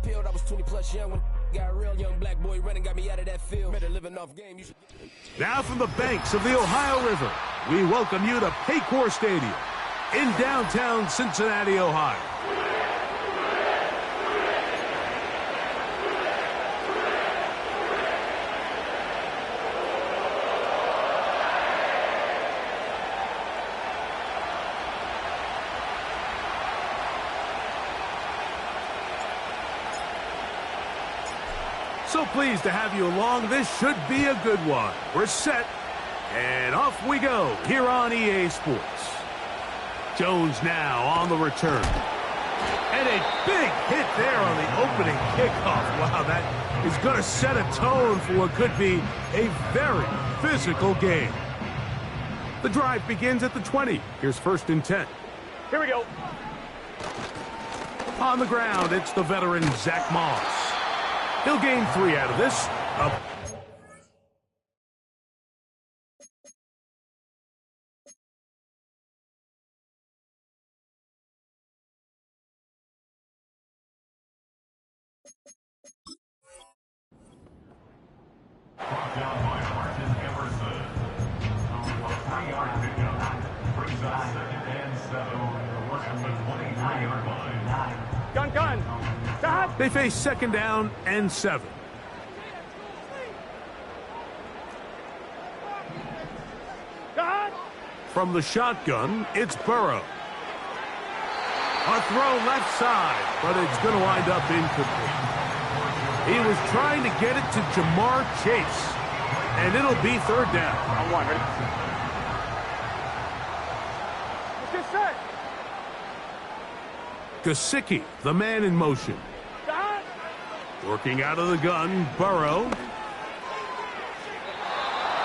peeled. I was 20 plus young when got a real young black boy running, got me out of that field. Better living off game. Now from the banks of the Ohio River, we welcome you to Paycor Stadium in downtown Cincinnati, Ohio. So pleased to have you along. This should be a good one. We're set, and off we go here on EA Sports. Jones now on the return. And a big hit there on the opening kickoff. Wow, that is going to set a tone for what could be a very physical game. The drive begins at the 20. Here's 1st and 10. Here we go. On the ground, it's the veteran Zach Moss. He'll gain 3 out of this. Up. Gun. They face 2nd down and 7. From the shotgun, it's Burrow. A throw left side, but it's going to wind up incomplete. He was trying to get it to Jamar Chase, and it'll be 3rd down. On 1, ready? Get set. Gesicki, the man in motion. Working out of the gun, Burrow.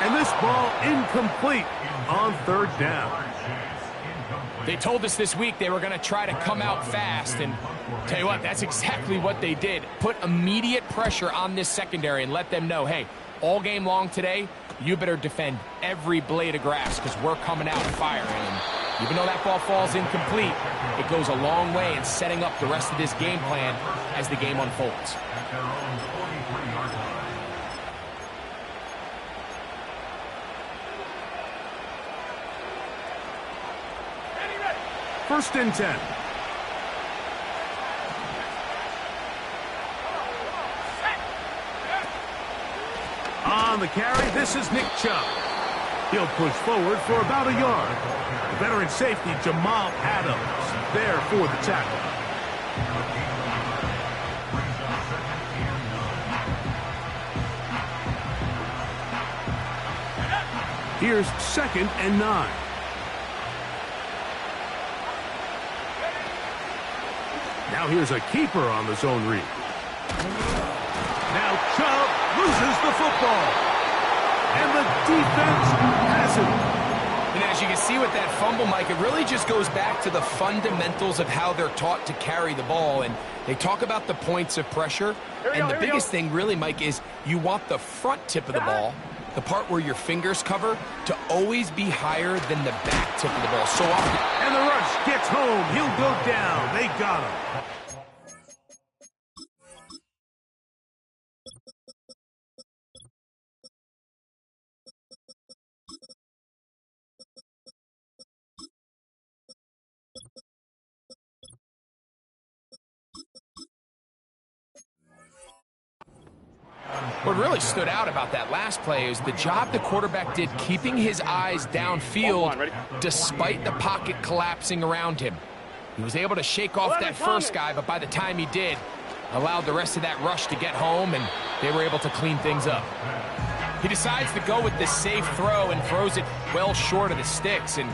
And this ball incomplete on 3rd down. They told us this week they were going to try to come out fast, and tell you what, that's exactly what they did. Put immediate pressure on this secondary and let them know, hey, all game long today, you better defend every blade of grass because we're coming out firing. And even though that ball falls incomplete, it goes a long way in setting up the rest of this game plan as the game unfolds. 1st and 10. On the carry, this is Nick Chubb. He'll push forward for about a yard. Veteran safety Jamal Adams there for the tackle. Here's 2nd and 9. Now here's a keeper on the zone read. Now Chubb loses the football. And the defense has it. And as you can see with that fumble, Mike, it really just goes back to the fundamentals of how they're taught to carry the ball. And they talk about the points of pressure. And the biggest thing really, Mike, is you want the front tip of the ball, the part where your fingers cover, to always be higher than the back tip of the ball. So often. And the rush gets home. He'll go down. They got him. What really stood out about that last play is the job the quarterback did keeping his eyes downfield despite the pocket collapsing around him. He was able to shake off that first guy, but by the time he did, allowed the rest of that rush to get home, and they were able to clean things up. He decides to go with the safe throw and throws it well short of the sticks. And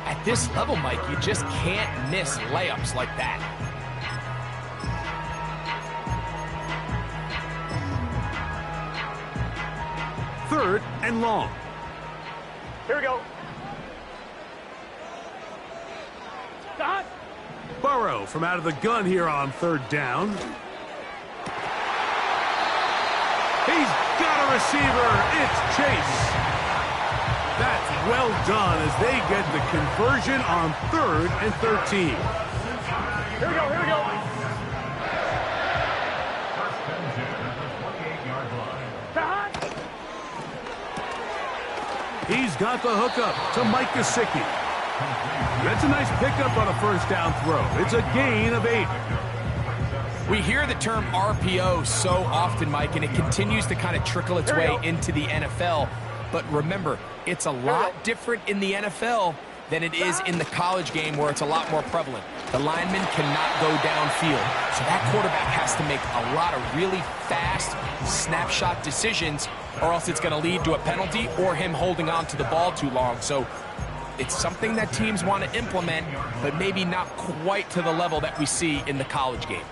at this level, Mike, you just can't miss layups like that. 3rd and long. Here we go. Stop. Burrow from out of the gun here on 3rd down. He's got a receiver. It's Chase. That's well done as they get the conversion on 3rd and 13. Here we go. He's got the hookup to Mike Gesicki. That's a nice pickup on a first down throw. It's a gain of 8. We hear the term RPO so often, Mike, and it continues to kind of trickle its way into the NFL. But remember, it's a lot different in the NFL than it is in the college game where it's a lot more prevalent. The lineman cannot go downfield. So that quarterback has to make a lot of really fast snapshot decisions, or else it's going to lead to a penalty or him holding on to the ball too long. So it's something that teams want to implement, but maybe not quite to the level that we see in the college game.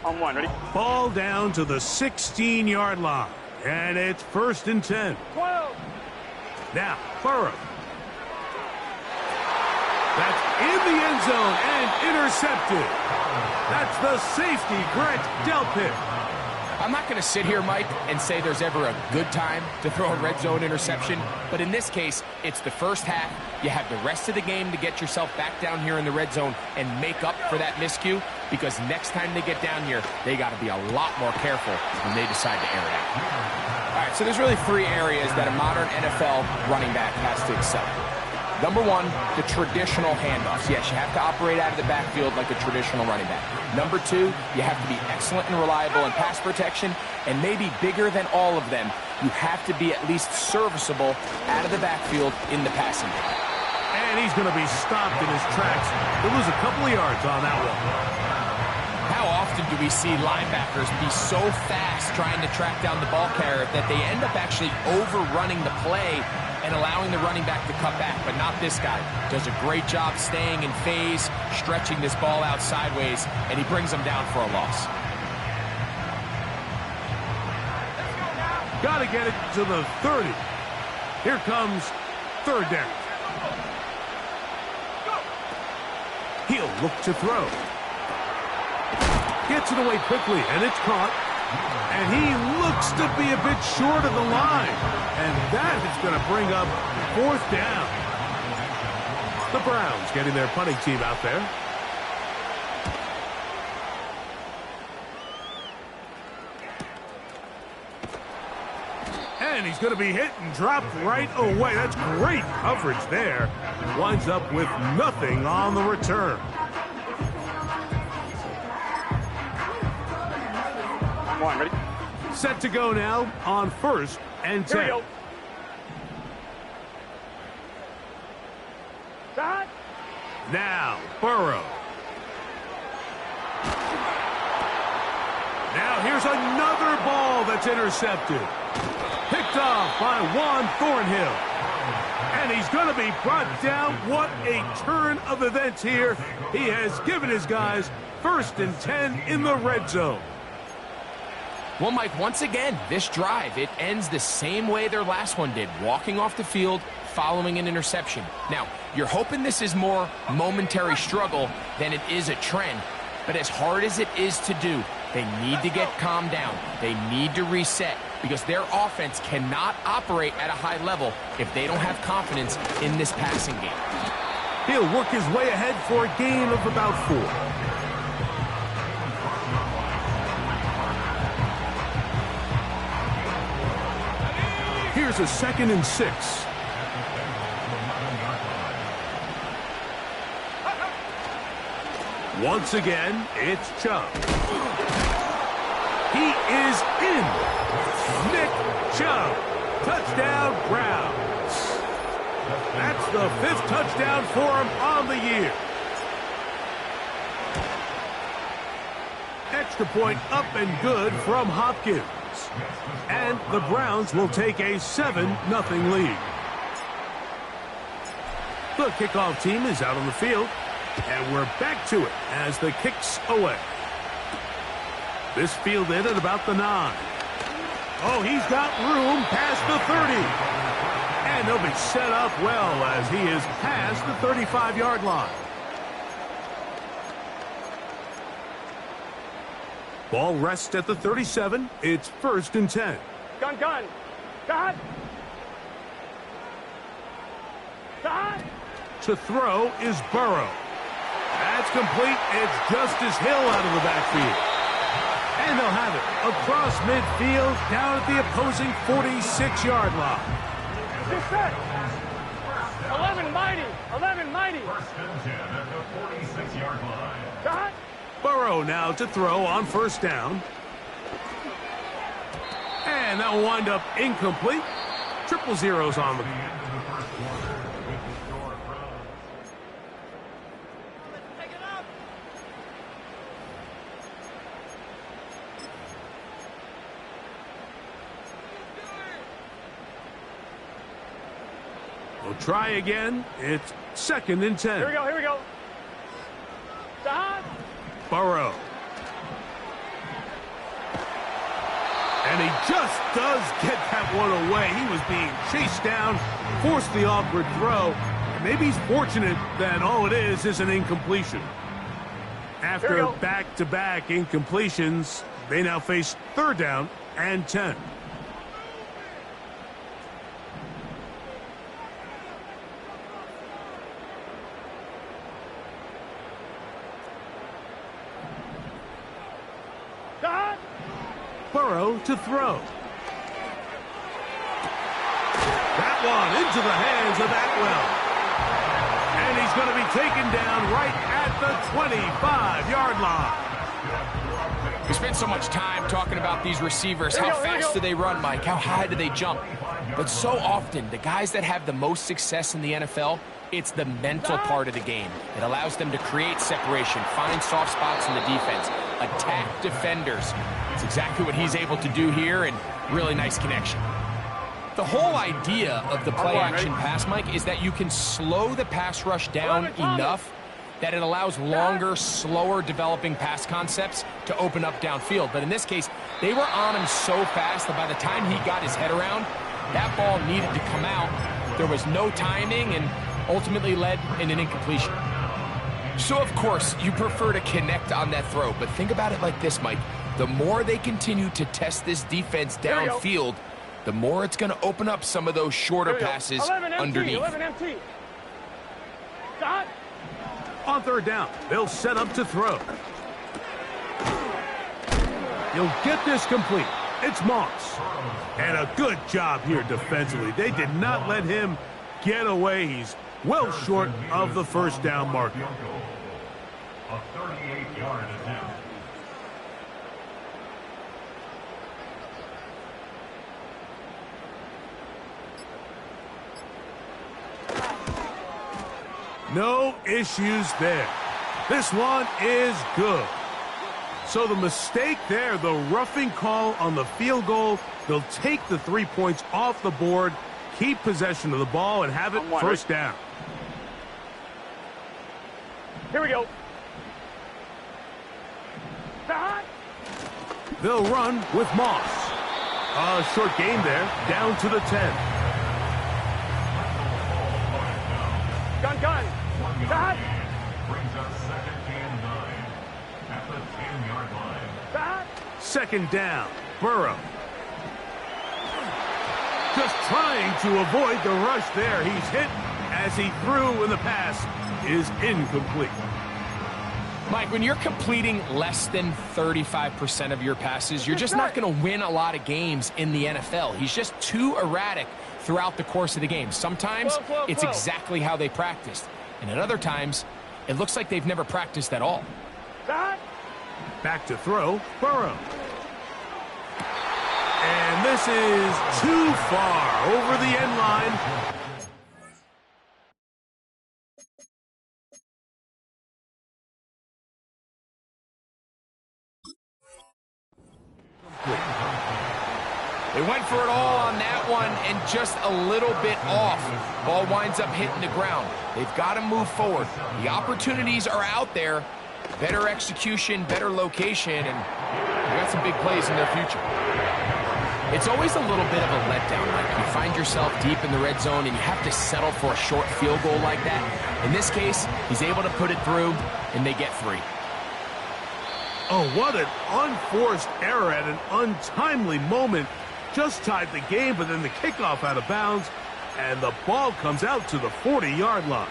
On one, ready? Ball down to the 16-yard line, and it's 1st and 10. 12. Now, Burrow. That's in the end zone and intercepted. That's the safety, Grant Delpit. I'm not going to sit here, Mike, and say there's ever a good time to throw a red zone interception, but in this case, it's the first half. You have the rest of the game to get yourself back down here in the red zone and make up for that miscue, because next time they get down here, they got to be a lot more careful when they decide to air it out. All right, so there's really 3 areas that a modern NFL running back has to excel. Number 1, the traditional handoffs. Yes, you have to operate out of the backfield like a traditional running back. Number 2, you have to be excellent and reliable in pass protection, and maybe bigger than all of them, you have to be at least serviceable out of the backfield in the passing game. And he's going to be stopped in his tracks. He'll lose a couple of yards on that one. How often do we see linebackers be so fast trying to track down the ball carrier that they end up actually overrunning the play and allowing the running back to cut back? But not this guy. Does a great job staying in phase, stretching this ball out sideways, and he brings them down for a loss. Got to get it to the 30. Here comes 3rd down. He'll look to throw. Gets it away quickly, and it's caught. And he looks to be a bit short of the line. And that is going to bring up 4th down. The Browns getting their punting team out there. And he's going to be hit and dropped right away. That's great coverage there. Winds up with nothing on the return. One, ready? Set to go now on 1st and 10. Here we go. Start. Now, Burrow. Now here's another ball that's intercepted. Picked off by Juan Thornhill. And he's going to be brought down. What a turn of events here. He has given his guys 1st and 10 in the red zone. Well, Mike, once again, this drive, it ends the same way their last one did, walking off the field, following an interception. Now, you're hoping this is more momentary struggle than it is a trend, but as hard as it is to do, they need to get calmed down. They need to reset, because their offense cannot operate at a high level if they don't have confidence in this passing game. He'll work his way ahead for a gain of about 4. Here's a 2nd and 6. Once again, it's Chubb. He is in. Nick Chubb. Touchdown, Browns. That's the 5th touchdown for him on the year. Extra point up and good from Hopkins. And the Browns will take a 7-0 lead. The kickoff team is out on the field, and we're back to it as the kick's away. This fielded at about the 9. Oh, he's got room past the 30. And he'll be set up well as he is past the 35-yard line. Ball rests at the 37. It's 1st and 10. Gun. Start. Start. To throw is Burrow. That's complete. It's Justice Hill out of the backfield. And they'll have it across midfield down at the opposing 46-yard line. Get set. 11 mighty. 11 mighty. First and 10 at the 46-yard line. Cut. Burrow now to throw on first down. And that will wind up incomplete. Triple zeros on the The end of the first quarter with the score from We'll try again. It's 2nd and 10. Here we go. Here we go. Stop. Burrow. And he just does get that one away. He was being chased down, forced the awkward throw. And maybe he's fortunate that all it is an incompletion. After back-to-back incompletions, they now face 3rd down and 10. Cut. Burrow to throw. That one into the hands of Atwell. And he's going to be taken down right at the 25-yard line. We spend so much time talking about these receivers. How fast do they run, Mike? How high do they jump? But so often, the guys that have the most success in the NFL, it's the mental part of the game. It allows them to create separation, find soft spots in the defense, attack defenders. It's exactly what he's able to do here, and really nice connection. The whole idea of the play-action pass, Mike, is that you can slow the pass rush down enough that it allows longer, slower developing pass concepts to open up downfield. But in this case, they were on him so fast that by the time he got his head around, that ball needed to come out. There was no timing and ultimately led in an incompletion. So, of course, you prefer to connect on that throw, but think about it like this, Mike. The more they continue to test this defense downfield, the more it's going to open up some of those shorter passes underneath. 11 MT. Cut. On 3rd down, they'll set up to throw. He'll get this complete. It's Moss. And a good job here defensively. They did not let him get away. He's well short of the 1st down marker. a 38-yard attempt. No issues there. This one is good. So the mistake there, the roughing call on the field goal, they'll take the 3 points off the board, keep possession of the ball, and have it first down. Here we go. They'll run with Moss. A short game there, down to the 10. Gun. Cut. Brings up 2nd and 9 at the 10-yard line. Cut. 2nd down, Burrow. Just trying to avoid the rush there. He's hit as he threw, and the pass is incomplete. Mike, when you're completing less than 35% of your passes, you're just not going to win a lot of games in the NFL. He's just too erratic throughout the course of the game. Sometimes it's exactly how they practiced. And at other times, it looks like they've never practiced at all. Back to throw, Burrow. And this is too far over the end line. They went for it all on that one and just a little bit off. Ball winds up hitting the ground. They've got to move forward. The opportunities are out there. Better execution, better location, and they got some big plays in their future. It's always a little bit of a letdown. Like you find yourself deep in the red zone and you have to settle for a short field goal like that. In this case, he's able to put it through, and they get 3. Oh, what an unforced error at an untimely moment. Just tied the game, but then the kickoff out of bounds, and the ball comes out to the 40-yard line.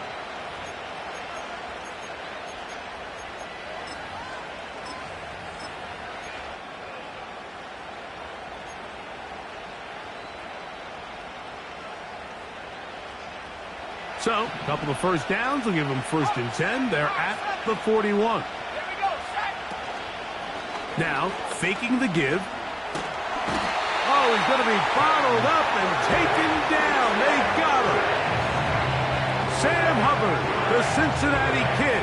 So, a couple of first downs will give them 1st and 10. They're at the 41. Now, faking the give. Oh, he's going to be bottled up and taken down. They got him. Sam Hubbard, the Cincinnati Kid,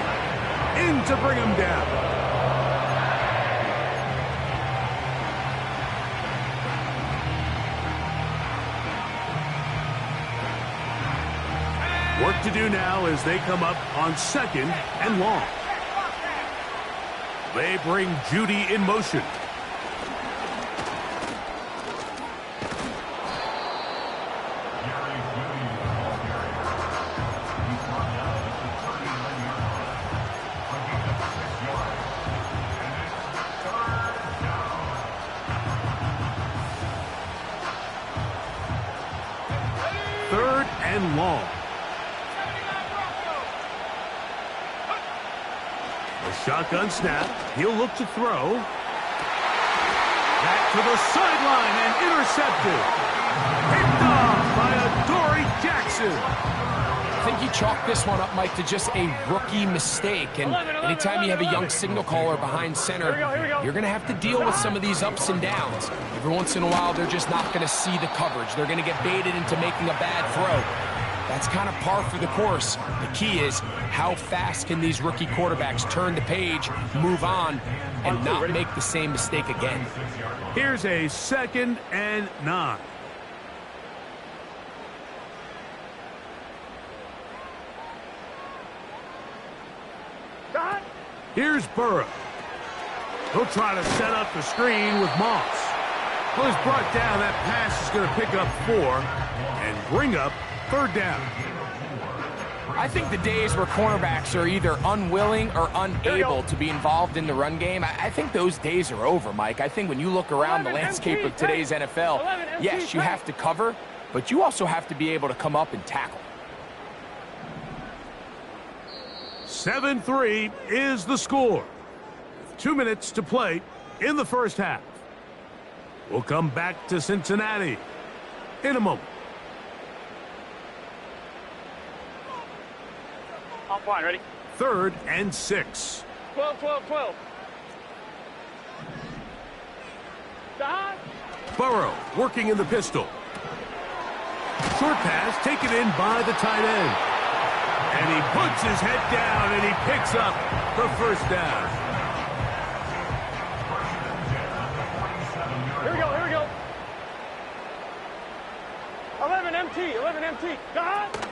in to bring him down. Work to do now as they come up on 2nd and long. They bring Judy in motion. Third and long. Shotgun snap. He'll look to throw. Back to the sideline and intercepted. Picked off by Adoree Jackson. I think he chalked this one up, Mike, to just a rookie mistake. And anytime you have a young signal caller behind center, you're going to have to deal with some of these ups and downs. Every once in a while, they're just not going to see the coverage. They're going to get baited into making a bad throw. That's kind of par for the course. The key is how fast can these rookie quarterbacks turn the page, move on, and not make the same mistake again. Here's a 2nd and 9. Here's Burrow. He'll try to set up the screen with Moss. Well, he's brought down. That pass is going to pick up 4 and bring up 3rd down. I think the days where cornerbacks are either unwilling or unable to be involved in the run game, I think those days are over, Mike. I think when you look around the landscape of today's NFL, yes, you have to cover, but you also have to be able to come up and tackle. 7-3 is the score. 2 minutes to play in the first half. We'll come back to Cincinnati in a moment. I'm fine, ready? 3rd and 6. 12, 12, 12. Stop. Burrow working in the pistol. Short pass taken in by the tight end. And he puts his head down and he picks up the 1st down. Here we go, here we go. 11 MT, 11 MT. Stop.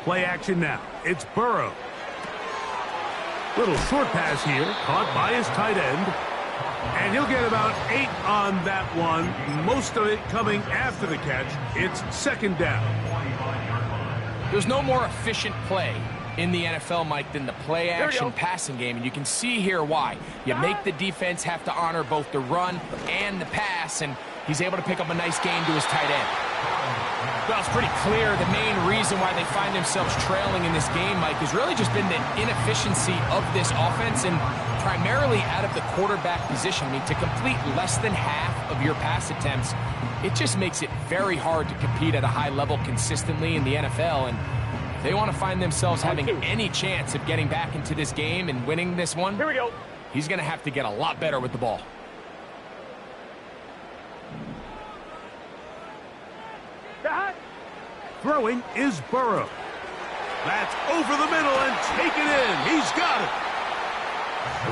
Play action now. It's Burrow. Little short pass here, caught by his tight end. And he'll get about 8 on that one. Most of it coming after the catch. It's 2nd down. There's no more efficient play in the NFL, Mike, than the play-action passing game. And you can see here why. You make the defense have to honor both the run and the pass, and he's able to pick up a nice gain to his tight end. Well, it's pretty clear the main reason why they find themselves trailing in this game, Mike, has really just been the inefficiency of this offense and primarily out of the quarterback position. I mean, to complete less than half of your pass attempts, it just makes it very hard to compete at a high level consistently in the NFL. And if they want to find themselves having any chance of getting back into this game and winning this one, Here we go. he's going to have to get a lot better with the ball. Stop. Throwing is Burrow. That's over the middle and taken in. He's got it.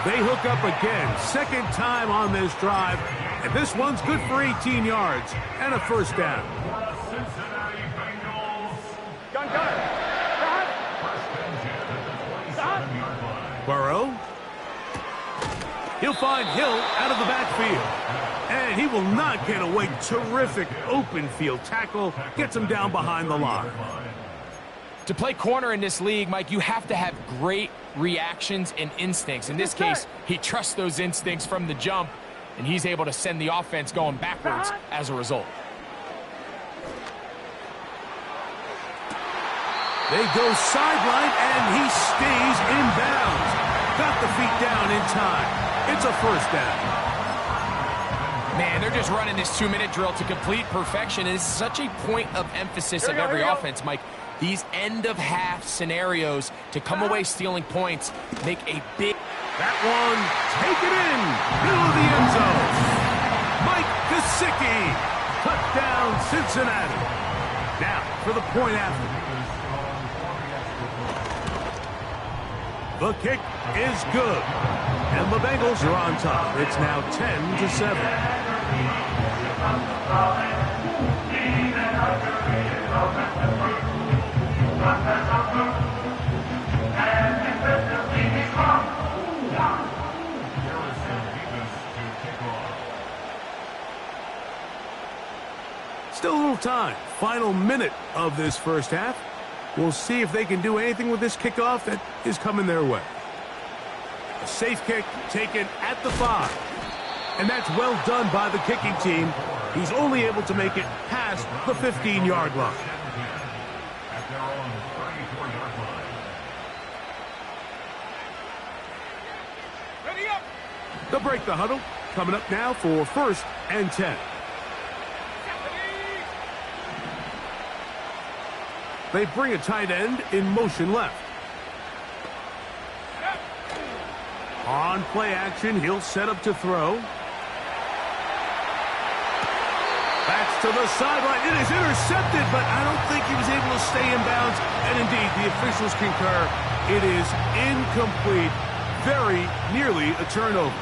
They hook up again. 2nd time on this drive. And this one's good for 18 yards and a 1st down. Gun. Stop. Burrow. He'll find Hill out of the backfield. And he will not get away. Terrific open field tackle. Gets him down behind the line. To play corner in this league, Mike, you have to have great reactions and instincts. In this case, he trusts those instincts from the jump, and he's able to send the offense going backwards as a result. They go sideline, and he stays in bounds. Got the feet down in time. It's a 1st down. Man, they're just running this 2-minute drill to complete perfection. And it's such a point of emphasis of every offense, Mike. These end-of-half scenarios to come away stealing points make a big... That one taken in, middle of the end zone. Mike Gesicki, touchdown Cincinnati. Now for the point after. The kick is good, and the Bengals are on top. It's now 10-7. Still a little time. Final minute of this first half. We'll see if they can do anything with this kickoff that is coming their way. A safe kick taken at the 5. And that's well done by the kicking team. He's only able to make it past the 15-yard line. At their own 34-yard line. Ready up. They'll break the huddle. Coming up now for 1st and 10. They bring a tight end in motion left. On play action, he'll set up to throw. That's to the sideline. It is intercepted, but I don't think he was able to stay in bounds. And indeed, the officials concur. It is incomplete. Very nearly a turnover.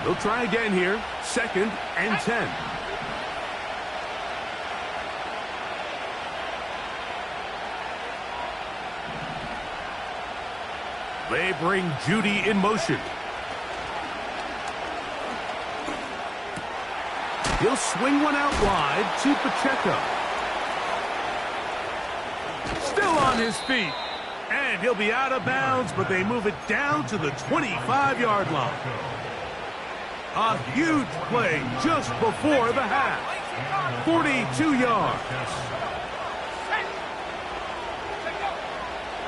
They'll try again here. 2nd and 10. They bring Judy in motion. He'll swing one out wide to Pacheco. Still on his feet. And he'll be out of bounds, but they move it down to the 25-yard line. A huge play just before the half. 42 yards.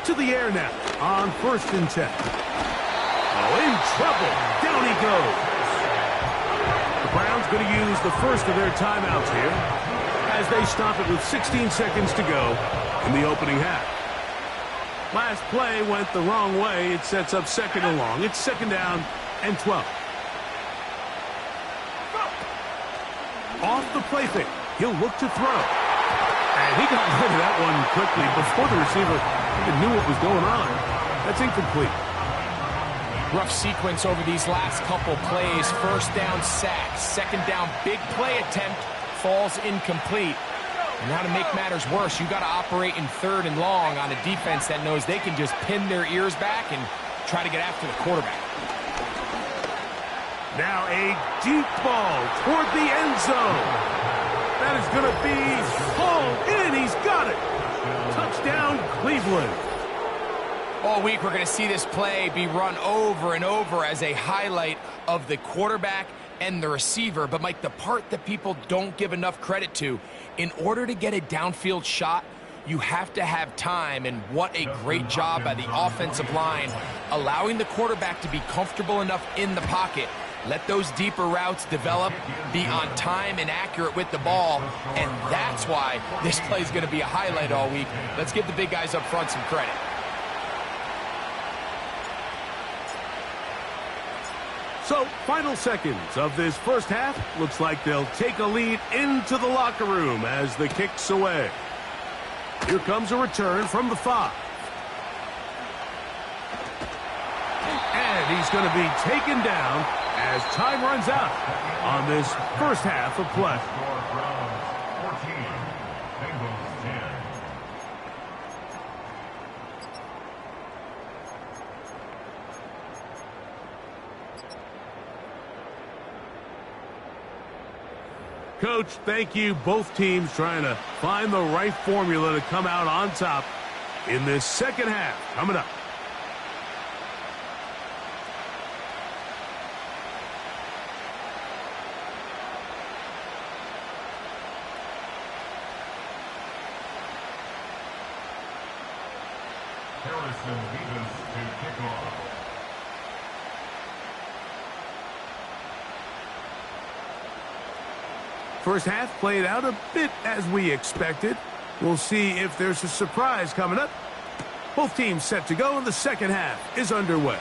To the air now on 1st and 10. Oh, in trouble. Down he goes. The Browns going to use the first of their timeouts here as they stop it with 16 seconds to go in the opening half. Last play went the wrong way. It sets up 2nd and long. It's 2nd down and 12. Off the play fake. He'll look to throw. And he got rid of that one quickly before the receiver even knew what was going on. That's incomplete. Rough sequence over these last couple plays. 1st down sack. 2nd down big play attempt falls incomplete. And now to make matters worse, you got to operate in 3rd and long on a defense that knows they can just pin their ears back and try to get after the quarterback. Now a deep ball toward the end zone. That is going to be hauled in. He's got it. Touchdown, Cleveland. All week we're going to see this play be run over and over as a highlight of the quarterback and the receiver. But, Mike, the part that people don't give enough credit to, in order to get a downfield shot, you have to have time, and what a great job by the offensive line, allowing the quarterback to be comfortable enough in the pocket. Let those deeper routes develop, be on time and accurate with the ball, and that's why this play is going to be a highlight all week. Let's give the big guys up front some credit. So, final seconds of this first half. Looks like they'll take a lead into the locker room as the kick's away. Here comes a return from the 5. And he's going to be taken down as time runs out on this first half of play. Browns 14, Bengals 10. Coach, thank you. Both teams trying to find the right formula to come out on top in this second half. Coming up. Harrison Davis to kick off. First half played out a bit as we expected. We'll see if there's a surprise coming up. Both teams set to go, and the second half is underway.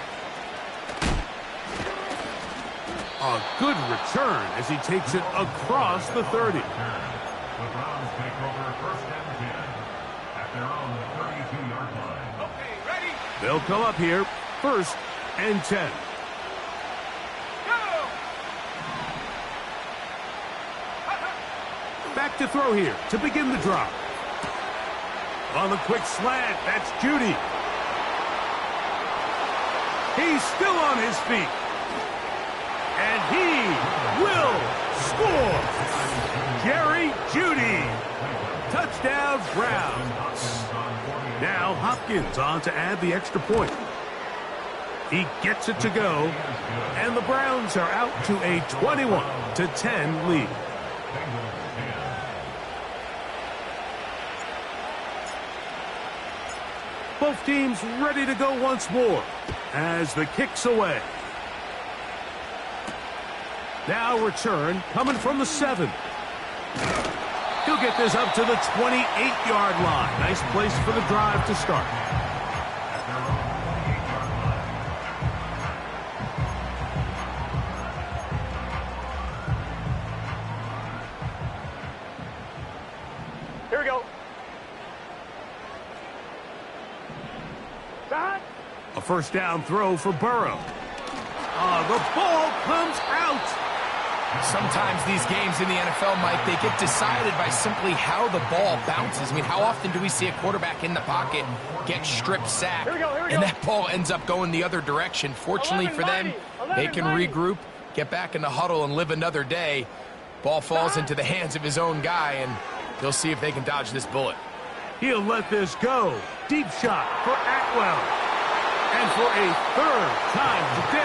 A good return as he takes it across the 30. The Browns take over first and 10 at their own 32-yard line. Okay, ready? They'll come up here, first and 10. Go! Back to throw here to begin the drive. On the quick slant, that's Judy. He's still on his feet. And he will score. Jerry Judy. Touchdown, Browns. Now Hopkins on to add the extra point. He gets it to go. And the Browns are out to a 21-10 lead. Both teams ready to go once more as the kick's away. Now return coming from the 7. He'll get this up to the 28-yard line. Nice place for the drive to start. Here we go. Back. A first down throw for Burrow. The ball comes out. Sometimes these games in the NFL, Mike, they get decided by simply how the ball bounces. I mean, how often do we see a quarterback in the pocket get strip sacked, Here we go. and that ball ends up going the other direction? Fortunately for them, they can regroup, get back in the huddle, and live another day. Ball falls into the hands of his own guy, and they'll see if they can dodge this bullet. He'll let this go. Deep shot for Atwell. And for a third time today,